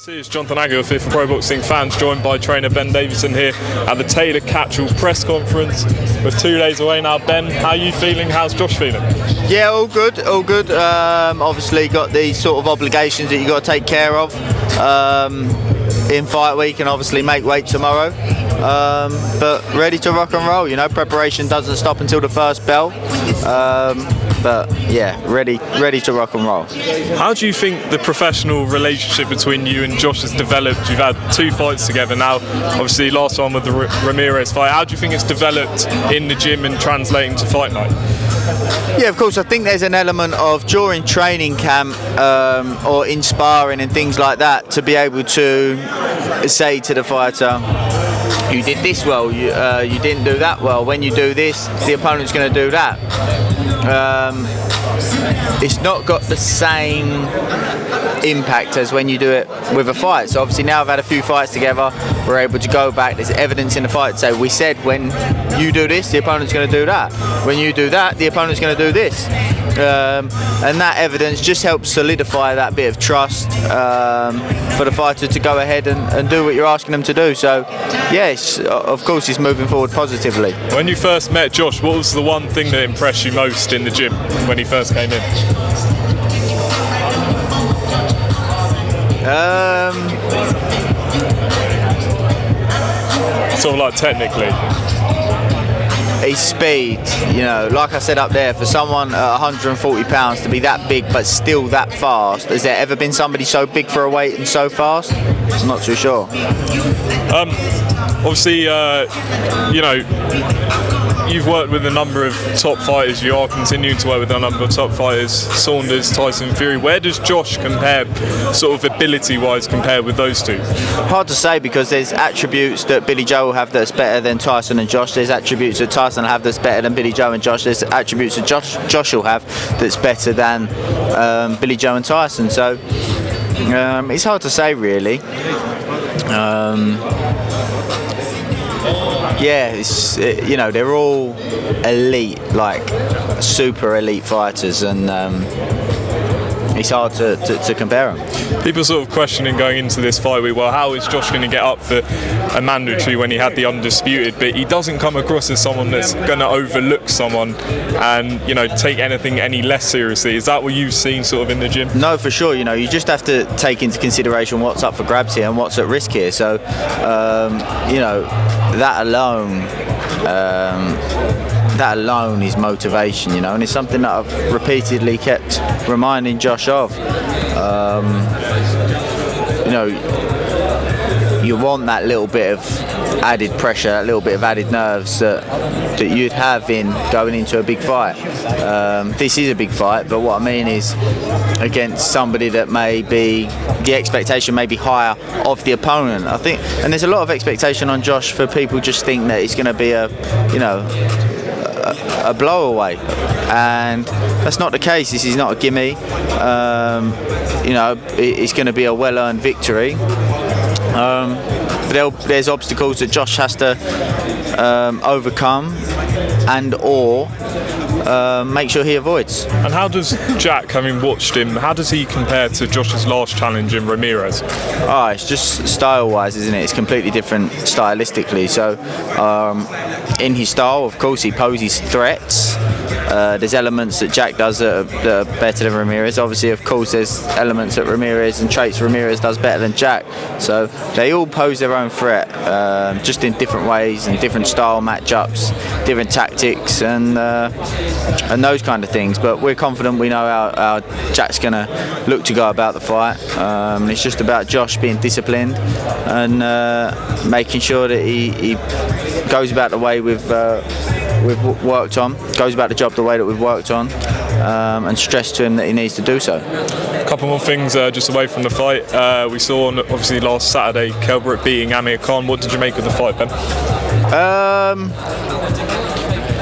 It's Jonathan Aguilar here for Pro Boxing Fans, joined by trainer Ben Davison here at the Taylor-Catterall press conference. We're 2 days away now. Ben, how are you feeling? How's Josh feeling? Yeah, all good, all good. Obviously got these sort of obligations that you got to take care of in fight week, and obviously make weight tomorrow. But ready to rock and roll, you know, preparation doesn't stop until the first bell. But yeah, ready to rock and roll. How do you think the professional relationship between you and Josh has developed? You've had 2 fights together now, obviously last one with the Ramirez fight. How do you think it's developed in the gym and translating to fight night? Yeah, of course, I think there's an element of during training camp or in sparring and things like that, to be able to say to the fighter, you did this well, you didn't do that well. When you do this, the opponent's going to do that. It's not got the same impact as when you do it with a fight. So obviously now I've had a few fights together, we're able to go back, there's evidence in the fight to say, we said when you do this, the opponent's going to do that. When you do that, the opponent's going to do this. And that evidence just helps solidify that bit of trust for the fighter to go ahead and do what you're asking them to do. So yes, of course it's moving forward positively. When you first met Josh, what was the one thing that impressed you most in the gym when he first came in? Sort of like technically. His speed, you know, like I said up there, for someone at 140 pounds to be that big but still that fast, has there ever been somebody so big for a weight and so fast? I'm not too sure. Obviously, you know, you've worked with a number of top fighters. You are continuing to work with a number of top fighters. Saunders, Tyson Fury. Where does Josh compare, sort of ability-wise, compared with those two? Hard to say, because there's attributes that Billy Joe will have that's better than Tyson and Josh. There's attributes that Tyson will have that's better than Billy Joe and Josh. There's attributes that Josh will have that's better than Billy Joe and Tyson. So it's hard to say, really. Yeah, you know, they're all elite, like super elite fighters, and it's hard to compare them. People sort of questioning going into this fight week, well, how is Josh going to get up for a mandatory when he had the undisputed? But he doesn't come across as someone that's going to overlook someone and, you know, take anything any less seriously. Is that what you've seen sort of in the gym? No, for sure. You know, you just have to take into consideration what's up for grabs here and what's at risk here. So, you know, that alone is motivation, you know, and it's something that I've repeatedly kept reminding Josh of. You know, you want that little bit of added pressure, that little bit of added nerves that you'd have in going into a big fight. This is a big fight, but what I mean is against somebody that may be, the expectation may be higher of the opponent, I think. And there's a lot of expectation on Josh for people just think that it's going to be a blow-away, and that's not the case. This is not a gimme. You know, it's going to be a well-earned victory. But there's obstacles that Josh has to overcome and or make sure he avoids. And how does Jack, having watched him, how does he compare to Josh's last challenge in Ramirez? It's just style-wise, isn't it? It's completely different stylistically. So in his style, of course, he poses threats. There's elements that Jack does that are better than Ramirez. Obviously, of course, there's elements that Ramirez and traits Ramirez does better than Jack. So they all pose their own threat, just in different ways and different style matchups, different tactics, and those kind of things. But we're confident we know how Jack's going to look to go about the fight. It's just about Josh being disciplined and making sure that he goes about the way we've worked on, goes about the job the way that we've worked on, and stress to him that he needs to do so. A couple more things just away from the fight. We saw obviously last Saturday Kell Brook beating Amir Khan. What did you make of the fight, Ben?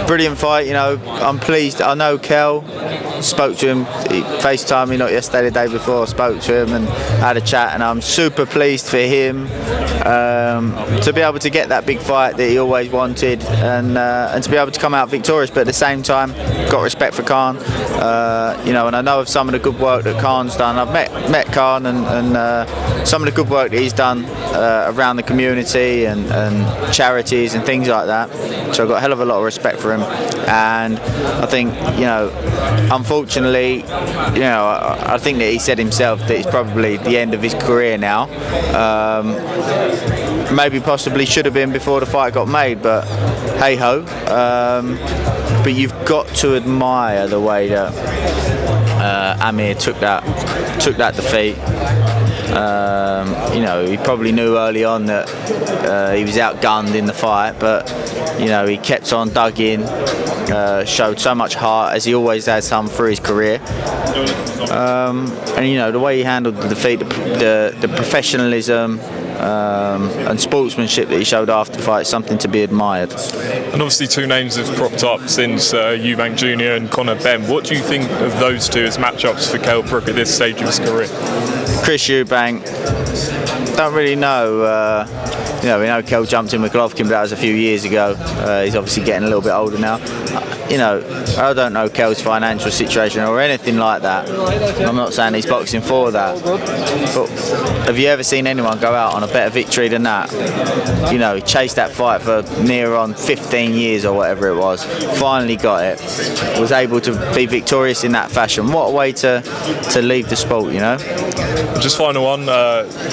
brilliant fight. You know, I'm pleased. I know Kell. Spoke to him, he FaceTimed me not yesterday, the day before. Spoke to him and had a chat, and I'm super pleased for him to be able to get that big fight that he always wanted, and to be able to come out victorious. But at the same time, got respect for Khan, you know, and I know of some of the good work that Khan's done. I've met Khan, and some of the good work that he's done around the community and charities and things like that. So I've got a hell of a lot of respect for him, and I think, you know, unfortunately, you know, I think that he said himself that it's probably the end of his career now. Maybe possibly should have been before the fight got made, but hey ho. But you've got to admire the way that Amir took that defeat. You know, he probably knew early on that he was outgunned in the fight, but you know, he kept on, dug in, showed so much heart, as he always has some through his career. And you know, the way he handled the defeat, the professionalism and sportsmanship that he showed after the fight is something to be admired. And obviously 2 names have cropped up since Eubank Jr. and Conor Ben. What do you think of those 2 as matchups for Kell Brook at this stage of his career? Chris Eubank, don't really know. You know, we know Kell jumped in with Golovkin, but that was a few years ago. He's obviously getting a little bit older now. You know, I don't know Kell's financial situation or anything like that. I'm not saying he's boxing for that. But have you ever seen anyone go out on a better victory than that? You know, he chased that fight for near on 15 years or whatever it was. Finally got it. Was able to be victorious in that fashion. What a way to leave the sport, you know? Just final one,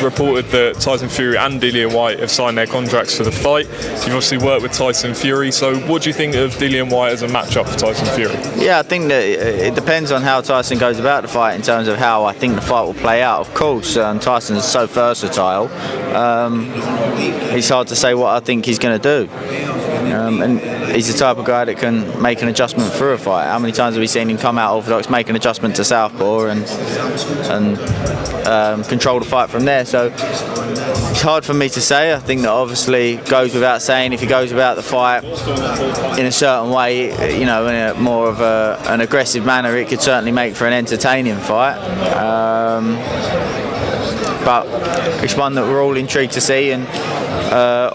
reported that Tyson Fury and Dillian Whyte have signed their contracts for the fight. You've obviously worked with Tyson Fury, so what do you think of Dillian Whyte as a matchup for Tyson Fury? Yeah, I think that it depends on how Tyson goes about the fight in terms of how I think the fight will play out. Of course, Tyson's so versatile, it's hard to say what I think he's going to do. And he's the type of guy that can make an adjustment through a fight. How many times have we seen him come out orthodox, make an adjustment to southpaw, and control the fight from there? So it's hard for me to say. I think that obviously goes without saying, if he goes about the fight in a certain way, you know, in a more of an aggressive manner, it could certainly make for an entertaining fight. But it's one that we're all intrigued to see, and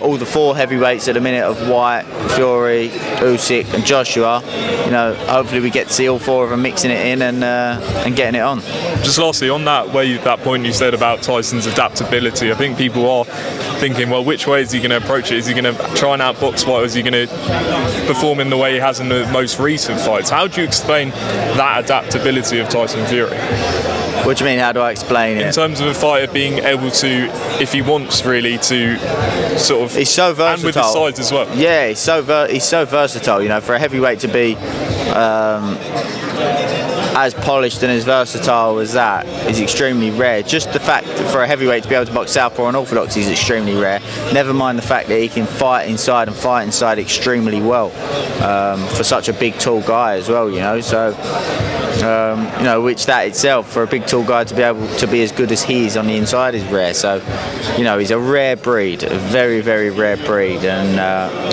all the 4 heavyweights at the minute of Whyte, Fury, Usyk and Joshua, you know, hopefully we get to see all 4 of them mixing it in and getting it on. Just lastly, on that point you said about Tyson's adaptability, I think people are thinking, well, which way is he going to approach it? Is he going to try and outbox Whyte, or is he going to perform in the way he has in the most recent fights? How do you explain that adaptability of Tyson Fury? What do you mean, how do I explain it? In terms of a fighter being able to, if he wants really, to sort of... He's so versatile. And with his size as well. Yeah, he's so versatile, you know, for a heavyweight to be as polished and as versatile as that is extremely rare. Just the fact that for a heavyweight to be able to box southpaw and orthodox is extremely rare. Never mind the fact that he can fight inside extremely well, for such a big, tall guy as well, you know. So, you know, which that itself, for a big, tall guy to be able to be as good as he is on the inside is rare. So, you know, he's a rare breed, a very, very rare breed, and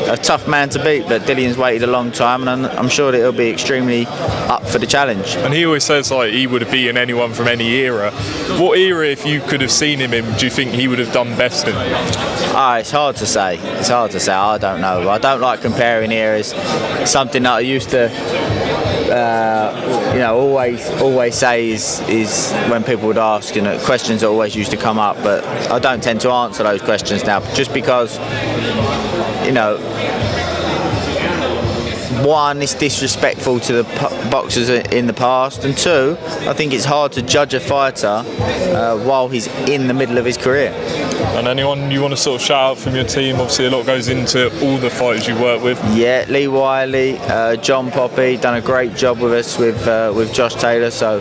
a tough man to beat. But Dillian's waited a long time, and I'm sure that he'll be extremely up for the challenge. And he always says like he would have beaten anyone from any era. What era, if you could have seen him in, do you think he would have done best in? It's hard to say. It's hard to say. I don't know. I don't like comparing eras. Something that I used to, you know, always say is when people would ask, you know, questions that always used to come up, but I don't tend to answer those questions now, just because, you know, one, it's disrespectful to the boxers in the past, and 2, I think it's hard to judge a fighter while he's in the middle of his career. And anyone you want to sort of shout out from your team? Obviously a lot goes into all the fighters you work with. Yeah, Lee Wiley, John Poppy, done a great job with us with Josh Taylor, so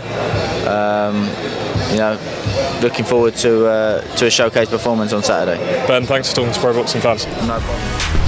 you know, looking forward to a showcase performance on Saturday. Ben, thanks for talking to Pro Boxing Fans. No problem.